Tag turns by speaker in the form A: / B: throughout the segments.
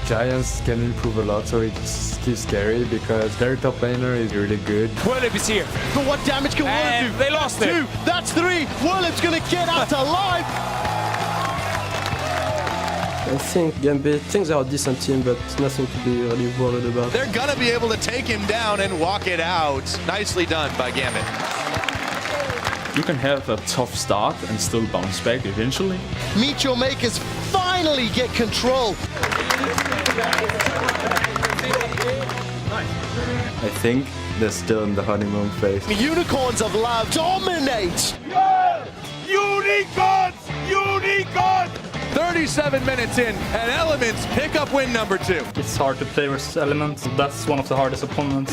A: Giants can improve a lot, so it's still scary because their top laner is really good.
B: Whirlip is here.
C: But what damage can Whirlip do?
B: They lost it.
C: 2, that's 3. Whirlip's going to get out alive.
D: I think Gambit thinks they're a decent team, but nothing to be really worried about.
E: They're going to be able to take him down and walk it out. Nicely done by Gambit.
F: You can have a tough start and still bounce back eventually.
C: Meet Your Makers finally get control.
A: I think they're still in the honeymoon phase.
C: The Unicorns of Love dominate.
B: Unicorns! Unicorns! 37 minutes in, and Elements pick up win number 2.
F: It's hard to play versus Elements. That's one of the hardest opponents.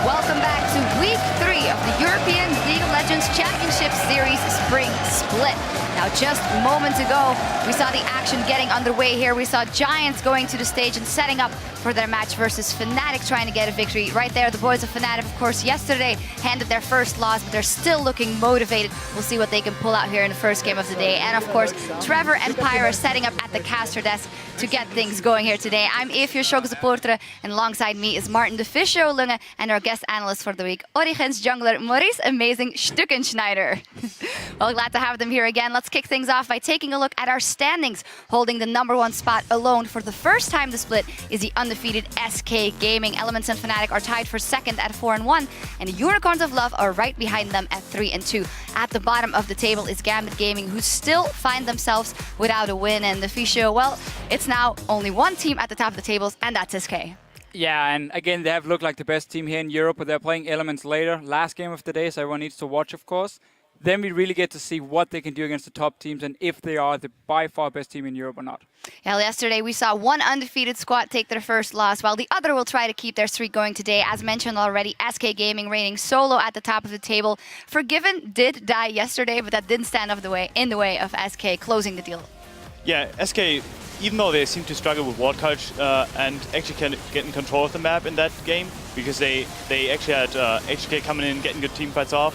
G: Welcome back to Week 3 of the European League of Legends Championship Series Spring Split. Now, just moments ago, we saw the action getting underway here. We saw Giants going to the stage and setting up for their match versus Fnatic, trying to get a victory. Right there, the boys of Fnatic, of course, yesterday handed their first loss, but they're still looking motivated. We'll see what they can pull out here in the first game of the day. And of course, Trevor and Pyra setting up at the caster desk to get things going here today. I'm Evie Supporter, and alongside me is Martin de Fischo Lunge and our guest analyst for the week, Origins jungler Maurice Amazing Stuckenschneider. Well, glad to have them here again. Let's kick things off by taking a look at our standings. Holding the #1 spot alone for the first time this split is the undefeated SK Gaming. Elements and Fnatic are tied for second at 4-1, and the Unicorns of Love are right behind them at 3-2. At the bottom of the table is Gambit Gaming, who still find themselves without a win. And the Fischo, well, it's now only one team at the top of the tables, and that's SK.
H: Yeah, and again, they have looked like the best team here in Europe, but they're playing Elements later. Last game of the day, so everyone needs to watch, of course. Then we really get to see what they can do against the top teams and if they are the by far best team in Europe or not.
G: Yeah, yesterday we saw one undefeated squad take their first loss, while the other will try to keep their streak going today. As mentioned already, SK Gaming reigning solo at the top of the table. Forgiven did die yesterday, but that didn't stand in the way of SK closing the deal.
I: Yeah, SK, even though they seem to struggle with ward coverage and actually can get in control of the map in that game, because they actually had HK coming in, getting good team fights off,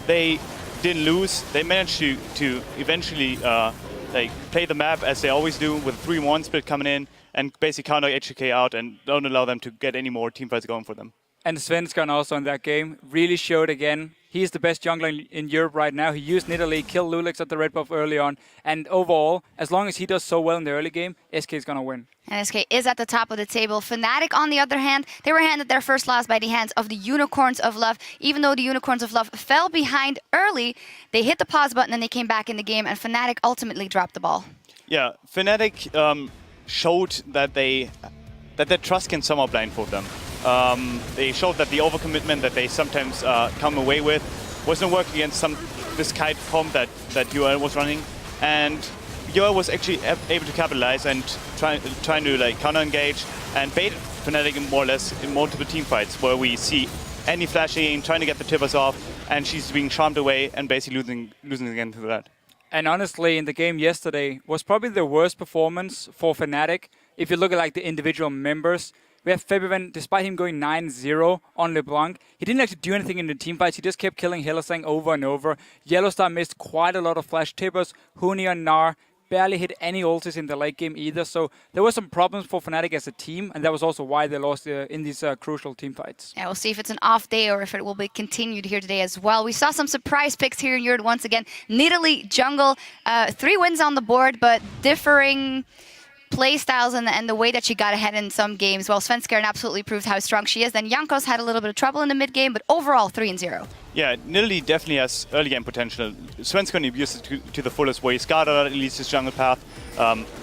I: they didn't lose. They managed to eventually play the map as they always do, with a 3-1 split coming in and basically counter HK out and don't allow them to get any more team fights going for them.
H: And Svensson also in that game really showed again. He's the best jungler in Europe right now. He used Nidalee, killed Lulix at the red buff early on. And overall, as long as he does so well in the early game, SK is going to win.
G: And SK is at the top of the table. Fnatic, on the other hand, they were handed their first loss by the hands of the Unicorns of Love. Even though the Unicorns of Love fell behind early, they hit the pause button and they came back in the game, and Fnatic ultimately dropped the ball.
I: Yeah, Fnatic showed that their trust can somehow blindfold them. They showed that the overcommitment that they sometimes come away with wasn't working against this kite comp that UL was running, and UL was actually able to capitalize and trying to counter engage and bait Fnatic more or less in multiple team fights, where we see Annie flashing, trying to get the tippers off, and she's being charmed away and basically losing again to that.
H: And honestly, in the game yesterday was probably the worst performance for Fnatic. If you look at the individual members, we have Febiven, despite him going 9-0 on LeBlanc, he didn't actually do anything in the team fights. He just kept killing Hylissang over and over. Yellowstar missed quite a lot of flash tippers. Huni and Nar barely hit any ultis in the late game either. So there were some problems for Fnatic as a team, and that was also why they lost in these crucial team fights.
G: Yeah, we'll see if it's an off day or if it will be continued here today as well. We saw some surprise picks here in Europe once again. Nidalee jungle, 3 wins on the board, but differing play styles and the way that she got ahead in some games. Well, Svenskeren absolutely proved how strong she is. Then Jankos had a little bit of trouble in the mid game, but overall 3-0.
I: Yeah, Nidalee definitely has early game potential. Svenskeren abused it to the fullest, where he scouted out at least his jungle path,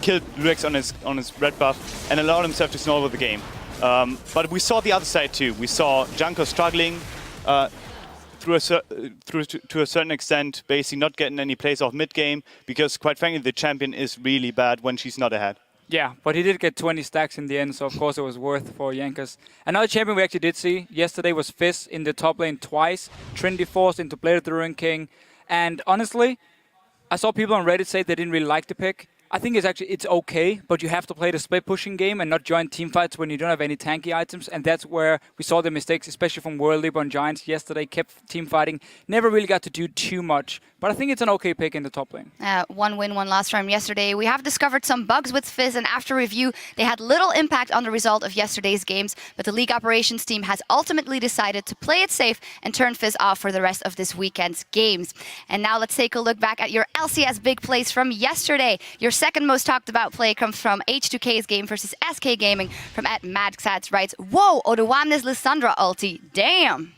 I: killed Lulix on his red buff, and allowed himself to snowball the game. But we saw the other side too. We saw Jankos struggling to a certain extent, basically not getting any plays off mid game, because quite frankly the champion is really bad when she's not ahead.
H: Yeah, but he did get 20 stacks in the end, so of course it was worth for Jankos. Another champion we actually did see yesterday was Fizz in the top lane twice. Trinity forced into Blade of the Ruined King. And honestly, I saw people on Reddit say they didn't really like the pick. I think it's okay, but you have to play the split pushing game and not join team fights when you don't have any tanky items, and that's where we saw the mistakes, especially from World League on Giants yesterday. Kept team fighting, never really got to do too much, But I think it's an okay pick in the top lane.
G: One win, one loss from yesterday. We have discovered some bugs with Fizz, and after review, they had little impact on the result of yesterday's games. But the league operations team has ultimately decided to play it safe and turn Fizz off for the rest of this weekend's games. And now let's take a look back at your LCS big plays from yesterday. Your second most talked about play comes from H2K's game versus SK Gaming from @MadSats writes, "Whoa, Odoamne's Lissandra ulti, damn."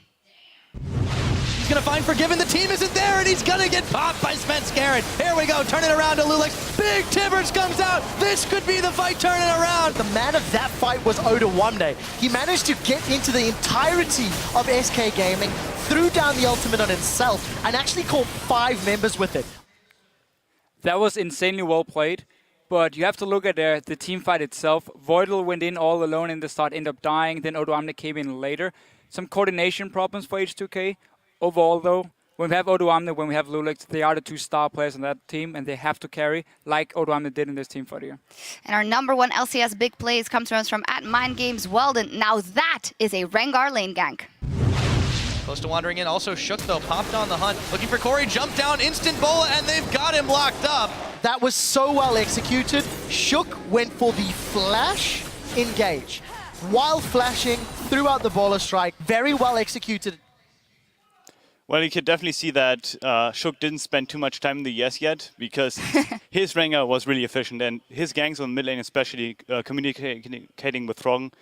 E: He's going to find Forgiven. The team isn't there, and he's going to get popped by Svenskeren. Here we go, turning around to Lulex. Big Tibbers comes out. This could be the fight turning around.
C: The man of that fight was Odoamne. He managed to get into the entirety of SK Gaming, threw down the ultimate on himself, and actually caught 5 members with it.
H: That was insanely well played. But you have to look at the team fight itself. Voidal went in all alone in the start, ended up dying. Then Odoamne came in later. Some coordination problems for H2K. Overall, though, when we have Odoamne, when we have Lulex, they are the 2 star players on that team, and they have to carry like Odoamne did in this team fight here.
G: And our number 1 LCS big plays comes to us from @MindGames Weldon. Now that is a Rengar lane gank.
E: Close to wandering in. Also, Shook, though, popped on the hunt. Looking for Corey, jump down, instant bola, and they've got him locked up.
C: That was so well executed. Shook went for the flash engage. While flashing, threw out the baller strike. Very well executed.
I: Well, you could definitely see that Shook didn't spend too much time in the US yet, because his Rengar was really efficient, and his ganks on mid lane, especially communicating with Throng,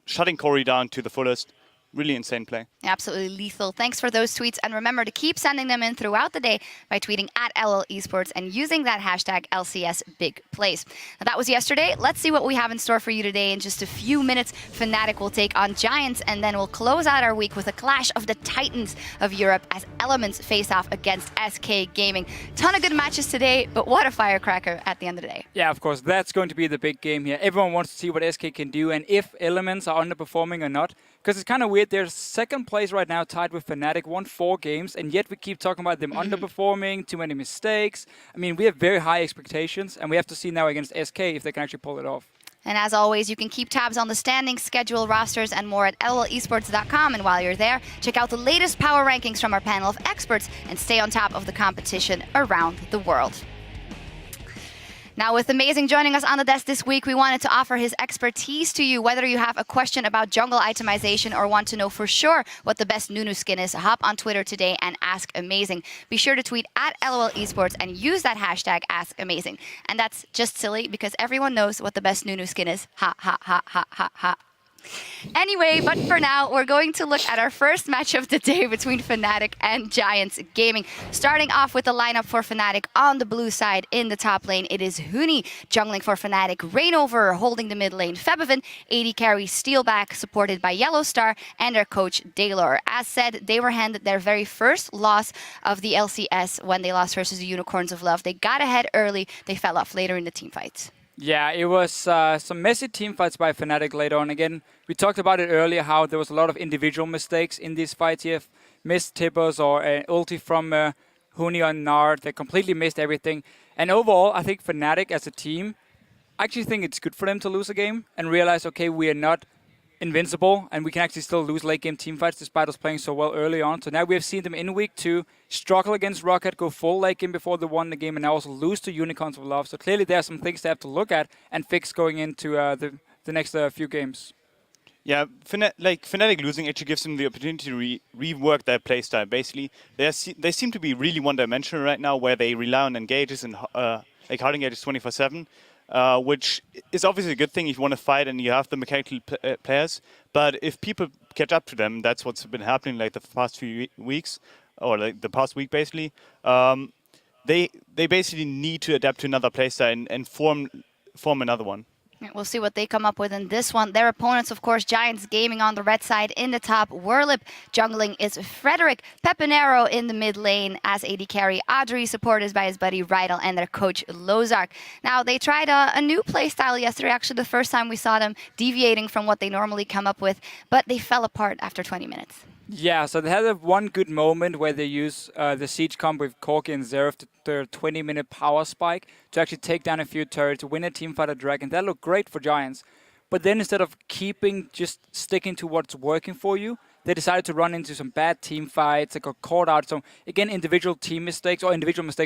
I: shutting Corey down to the fullest. Really insane play.
G: Absolutely lethal. Thanks for those tweets. And remember to keep sending them in throughout the day by tweeting @LL Esports and using that hashtag LCS Big Plays. Now, that was yesterday. Let's see what we have in store for you today. In just a few minutes, Fnatic will take on Giants, and then we'll close out our week with a clash of the Titans of Europe as Elements face off against SK Gaming. Ton of good matches today, but what a firecracker at the end of the day.
H: Yeah, of course, that's going to be the big game here. Everyone wants to see what SK can do and if Elements are underperforming or not. Because it's kind of weird, they're second place right now, tied with Fnatic, won 4 games, and yet we keep talking about them underperforming, too many mistakes. I mean, we have very high expectations, and we have to see now against SK if they can actually pull it off.
G: And as always, you can keep tabs on the standings, schedule, rosters, and more at LLesports.com. And while you're there, check out the latest power rankings from our panel of experts and stay on top of the competition around the world. Now, with Amazing joining us on the desk this week, we wanted to offer his expertise to you. Whether you have a question about jungle itemization or want to know for sure what the best Nunu skin is, hop on Twitter today and ask Amazing. Be sure to tweet @LOL Esports and use that hashtag #AskAmazing. And that's just silly because everyone knows what the best Nunu skin is. Ha, ha, ha, ha, ha, ha. Anyway, but for now, we're going to look at our first match of the day between Fnatic and Giants Gaming. Starting off with the lineup for Fnatic on the blue side in the top lane, it is Huni jungling for Fnatic, Rainover holding the mid lane, Febiven, AD carry, Steelback, supported by Yellow Star, and their coach, Daylor. As said, they were handed their very first loss of the LCS when they lost versus the Unicorns of Love. They got ahead early, they fell off later in the team fights.
H: Yeah, it was some messy team fights by Fnatic later on. Again, we talked about it earlier, how there was a lot of individual mistakes in these fights. You have missed tippers or an ulti from Huni on Nard. They completely missed everything. And overall, I think Fnatic as a team, I actually think it's good for them to lose a game and realize, okay, we are not invincible and we can actually still lose late game team fights despite us playing so well early on. So now we have seen them in week 2 struggle against Rocket, go full late game before they won the game, and now also lose to Unicorns of Love. So clearly there are some things they have to look at and fix going into the next few games.
I: Yeah, Fnatic losing actually gives them the opportunity to rework their playstyle. Basically, they seem to be really one-dimensional right now, where they rely on engages and hard engages 24/7. Which is obviously a good thing if you want to fight and you have the mechanical players. But if people catch up to them, that's what's been happening like the past few weeks, or like the past week basically. They basically need to adapt to another playstyle and form another one.
G: We'll see what they come up with in this one. Their opponents, of course, Giants Gaming on the red side in the top. Werlip jungling is Frederick. Pepinero in the mid lane as AD carry. Audrey supported by his buddy Rydal and their coach Lozark. Now, they tried a new playstyle yesterday, actually the first time we saw them deviating from what they normally come up with, but they fell apart after 20 minutes.
H: Yeah, so they had one good moment where they use the siege comp with Corki and Zeref, their 20-minute power spike, to actually take down a few turrets, win a teamfight at Dragon. That looked great for Giants. But then instead of sticking to what's working for you, they decided to run into some bad team fights. They got caught out. So again, individual mistakes,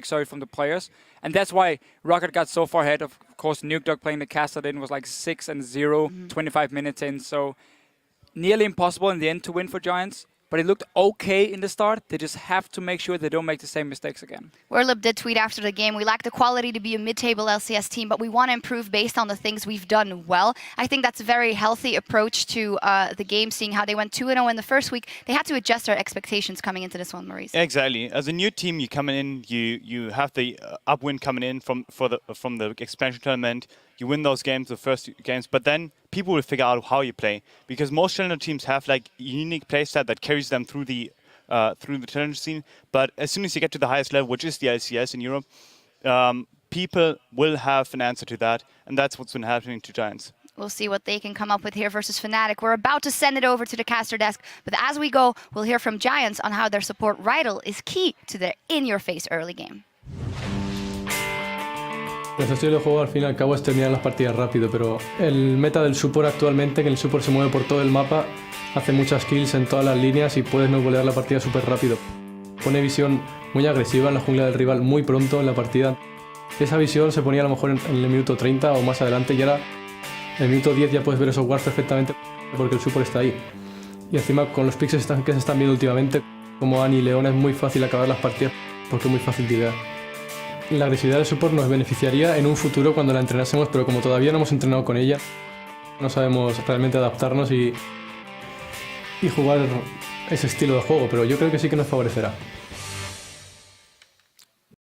H: sorry, from the players. And that's why Rocket got so far ahead. Of course, Nuke Dog playing the caster in was like 6-0, 25 minutes in. So nearly impossible in the end to win for Giants. But it looked okay in the start. They just have to make sure they don't make the same mistakes again.
G: Werlip did tweet after the game, we lack the quality to be a mid-table LCS team, but we want to improve based on the things we've done well. I think that's a very healthy approach to the game, seeing how they went 2-0 in the first week. They had to adjust their expectations coming into this one, Maurice.
I: Exactly. As a new team, you come in, you have the upwind coming in from the expansion tournament. You win those games, the first games, but then people will figure out how you play, because most challenger teams have like a unique playstyle that carries them through the challenger scene. But as soon as you get to the highest level, which is the LCS in Europe, people will have an answer to that, and that's what's been happening to Giants.
G: We'll see what they can come up with here versus Fnatic. We're about to send it over to the caster desk, but as we go, we'll hear from Giants on how their support Rydal is key to their in-your-face early game.
D: El estilo de juego al fin y al cabo es terminar las partidas rápido, pero el meta del support actualmente, que el support se mueve por todo el mapa, hace muchas kills en todas las líneas y puedes no golear la partida súper rápido. Pone visión muy agresiva en la jungla del rival muy pronto en la partida. Esa visión se ponía a lo mejor en el minuto 30 o más adelante, y ahora en el minuto 10 ya puedes ver esos wards perfectamente porque el support está ahí. Y encima con los picks que se están viendo últimamente, como Annie y León, es muy fácil acabar las partidas porque es muy fácil de idear. La agresividad del support nos beneficiaría en un futuro cuando la entrenásemos, pero como todavía no hemos entrenado con ella, no sabemos realmente adaptarnos y jugar ese estilo de juego, pero yo creo que sí que nos favorecerá.